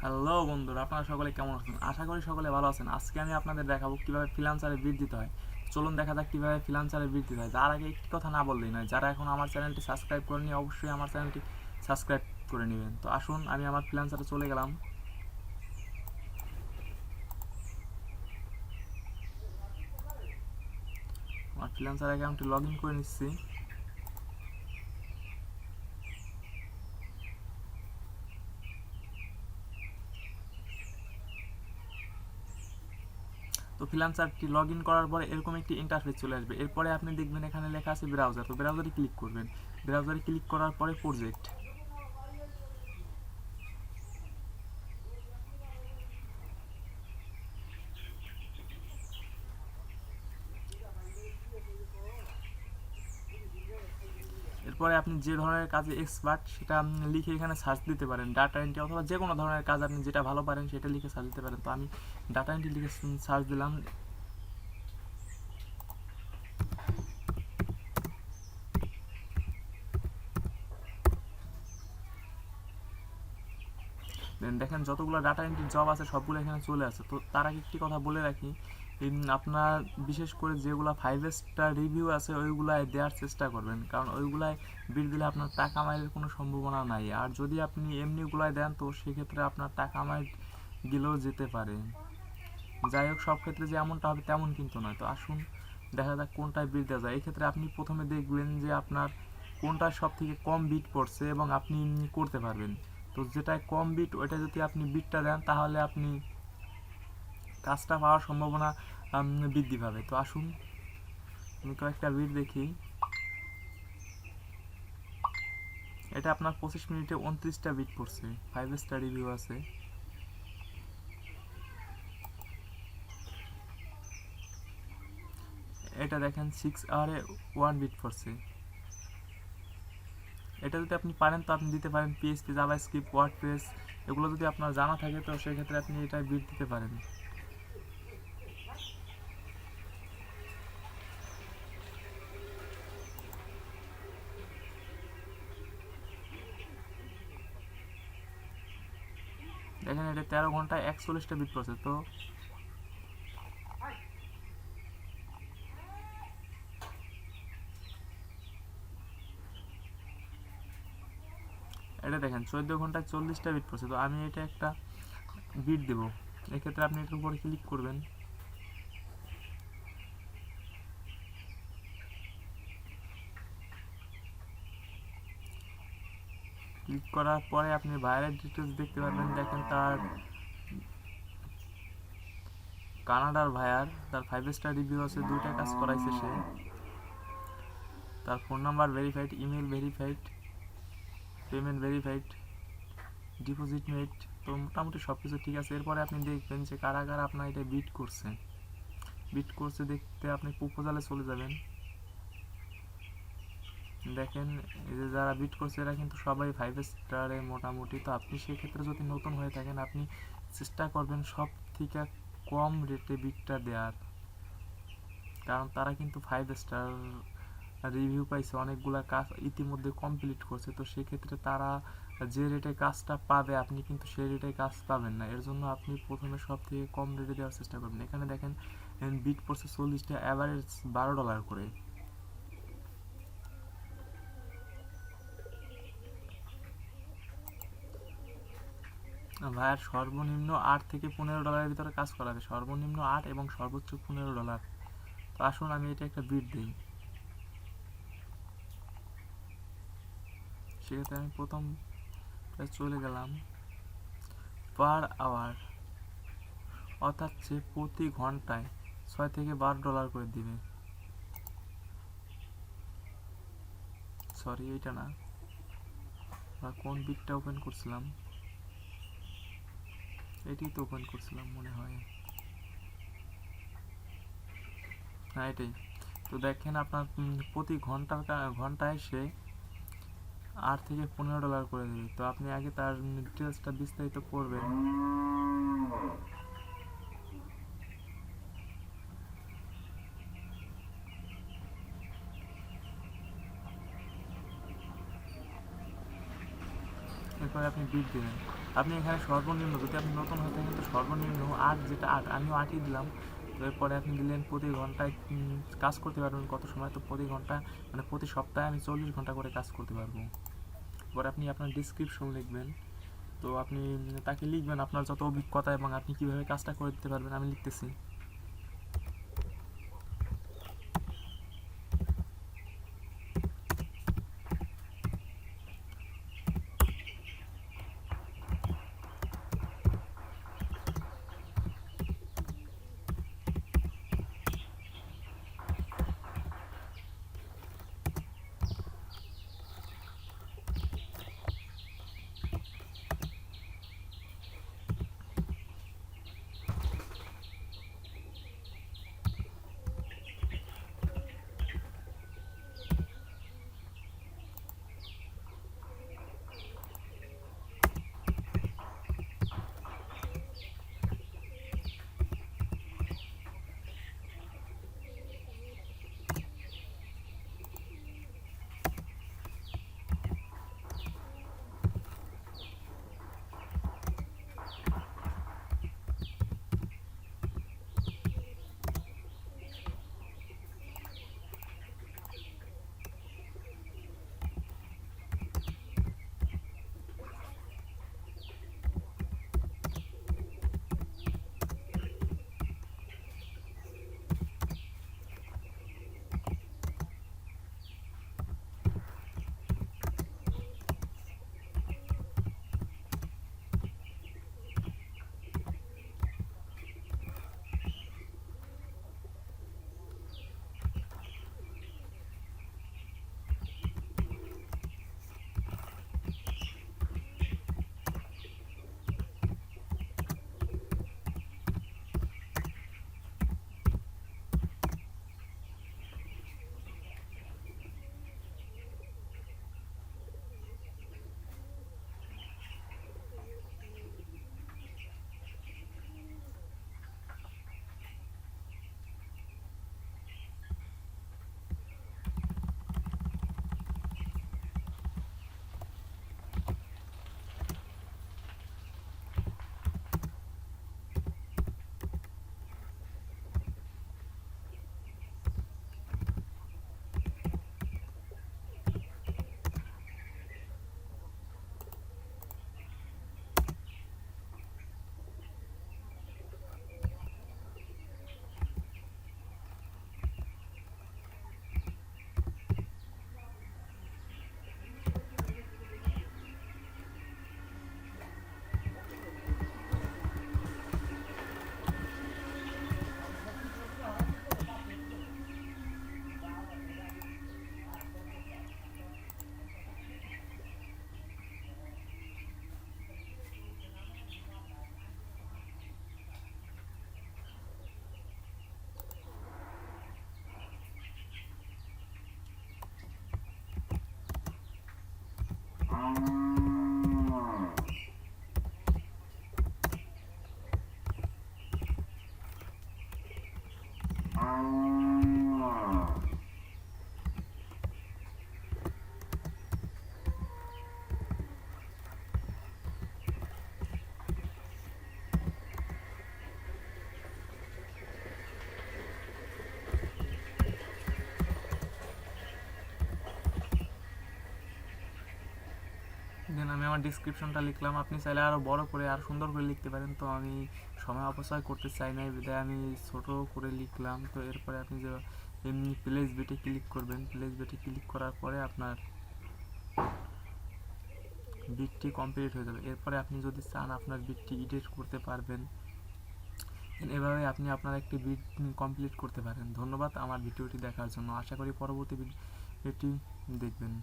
Hello বন্ধুরা, আপনারা সকলে কেমন আছেন? আশা করি সকলে ভালো আছেন। আজকে আমি আপনাদের দেখাবো কিভাবে ফ্রিল্যান্সারে বিট দিতে হয়। চলুন দেখা যাক কিভাবে ফ্রিল্যান্সারে বিট দিতে হয়। যার আগে একটি কথা না বললেই নয়, যারা এখন আমার চ্যানেলটি সাবস্ক্রাইব করেনি অবশ্যই আমার চ্যানেলটি সাবস্ক্রাইব করে নেবেন। তো আসুন আমি আমার ফ্রিল্যান্সারে চলে গেলাম। আমার ফ্রিল্যান্সার অ্যাকাউন্টে লগ ইন করে নিচ্ছি। তো ফ্রিল্যান্সারটি লগ ইন করার পরে এরকম একটি ইন্টারফেস চলে আসবে। এরপরে আপনি দেখবেন এখানে লেখা আছে ব্রাউজার। তো ব্রাউজারে ক্লিক করবেন। ব্রাউজারে ক্লিক করার পরে প্রজেক্ট। এরপরে আপনি যে ধরনের কাজে এক্সপার্ট সেটা লিখে এখানে সার্চ দিতে পারেন। ডাটা এন্ট্রি অথবা যে কোনো ধরনের কাজ আপনি যেটা ভালো পারেন সেটা লিখে সার্চ দিতে পারেন। তো আমি ডাটা এন্ট্রি লিখে সার্চ দিলাম। দেন দেখেন যতগুলো ডাটা এন্ট্রি জব আছে সবগুলো এখানে চলে আসে। তো তার আগে একটি কথা বলে রাখি, আপনার বিশেষ করে যেগুলো 5 স্টার রিভিউ আছে ওইগুলাই দেওয়ার চেষ্টা করবেন, কারণ ওইগুলায় বিল দিলে আপনার টাকা মাইলের কোনো সম্ভাবনা নাই। আর যদি আপনি এমনিগুলাই দেন তো সেক্ষেত্রে আপনার টাকা মাইল গেলেও যেতে পারে। যাই হোক, সব ক্ষেত্রে যে এমনটা হবে তেমন কিন্তু নয়। তো আসুন দেখা যাক কোনটায় বিট দেওয়া যায়। এক্ষেত্রে আপনি প্রথমে দেখবেন যে আপনার কোনটা সব থেকে কম বিট পড়ছে এবং আপনি করতে পারবেন। তো যেটায় কম বিট ওইটা যদি আপনি বিটটা দেন তাহলে আপনি কাজটা পাওয়ার সম্ভাবনা বৃদ্ধি পাবে। তো আসুন আমি কয়েকটা বিট দেখি। এটা আপনার 25 মিনিটে 29টা বিট পড়ছে, 5 স্টার রিভিউ আছে। এটা দেখেন 6 আওয়ারে 1 বিট পড়ছে। এটা যদি আপনি পারেন তো আপনি দিতে পারেন পিএইচপি, জাভাস্ক্রিপ্ট, ওয়ার্ডপ্রেস, এগুলো যদি আপনার জানা থাকে তো সেক্ষেত্রে আপনি এটা বিট দিতে পারেন। দেখেন এটা 13 ঘন্টায় 41টা বিট পড়ছে। তো এটা দেখেন 14 ঘন্টায় 40টা বিট পড়ছে। তো আমি এটা একটা বিট দেবো। এক্ষেত্রে আপনি এটার উপরে ক্লিক করবেন। ক্লিক করার পরে আপনি ভাইরাল ডিটেলস দেখতে পারবেন। দেখেন তার কানাডার ভায়ার, তার 5 স্টার রিভিউ আছে, 2টা কাজ করাইছে সে। তার phone number verified, email verified, payment verified, deposit made. তো মোটামুটি সব কিছু ঠিক আছে। এরপরে আপনি দেখবেন যে কারা কারা আপনার এটা বিট করছে। বিট করছে দেখতে আপনি প্রপোজালে চলে যাবেন। দেখেন এই যে যারা বিট করছে এরা কিন্তু সবাই 5 স্টারে মোটামুটি। তো আপনি সেক্ষেত্রে যদি নতুন হয়ে থাকেন আপনি চেষ্টা করবেন সব থেকে কম রেটে বিটটা দেওয়ার, কারণ তারা কিন্তু 5 স্টার রিভিউ পাইছে, অনেকগুলা কাজ ইতিমধ্যে কমপ্লিট করছে। তো সেক্ষেত্রে তারা যে রেটে কাজটা পাবে আপনি কিন্তু সেই রেটে কাজ পাবেন না। এর জন্য আপনি প্রথমে সব থেকে কম রেটে দেওয়ার চেষ্টা করবেন। এখানে দেখেন বিট পড়ছে 40টা, অ্যাভারেজ $12 করে। ভাইয়ার সর্বনিম্ন $8 থেকে $15 ভিতরে কাজ করাবে, সর্বনিম্ন 8 এবং সর্বোচ্চ $15। তো আসুন আমি এটা একটা বিট দিই। সেক্ষেত্রে আমি প্রথম চলে গেলাম। পার আওয়ার অর্থাৎ সে প্রতি ঘন্টায় $6 থেকে $12 করে দিবে। সরি এইটা না, কোন বিটটা ওপেন করছিলাম, এটি তো ওপেন করছিলাম মনে হয়। হ্যাঁ এটাই। তো দেখেন আপনার প্রতি ঘন্টায় সে $8 থেকে $15 করে দেবে। তো আপনি আগে তার ডিটেলসটা বিস্তারিত পড়বেন। এরপরে আপনি বিট দেবেন। আপনি এখানে সর্বনিম্ন, যদি আপনি নতুন হয়ে থাকেন তো সর্বনিম্ন 8, যেটা 8, আমিও 8ই দিলাম। তো এরপরে আপনি দিলেন প্রতি ঘন্টায় কাজ করতে পারবেন কত সময়, তো প্রতি ঘন্টা মানে প্রতি সপ্তাহে আমি 40 ঘন্টা করে কাজ করতে পারবো। এবার আপনি আপনার ডিসক্রিপশন লিখবেন, তো আপনি তাকে লিখবেন আপনার যত অভিজ্ঞতা এবং আপনি কীভাবে কাজটা করে দিতে পারবেন। আমি লিখতেছি। দেন আমি আমার ডিসক্রিপশনটা লিখলাম। আপনি চাইলে আরও বড় করে আর সুন্দর করে লিখতে পারেন, তো আমি সময় অপচয় করতে চাই না, বিধায় আমি ছোট করে লিখলাম। তো এরপরে আপনি যে এমনি প্লেস বেটে ক্লিক করবেন, প্লেস বেটে ক্লিক করার পরে আপনার বিটটি কমপ্লিট হয়ে যাবে। এরপরে আপনি যদি চান আপনার বিটটি এডিট করতে পারবেন। এভাবে আপনি আপনার একটি বিট কমপ্লিট করতে পারেন। ধন্যবাদ আমার ভিডিওটি দেখার জন্য। আশা করি পরবর্তী ভিডিওটি দেখবেন।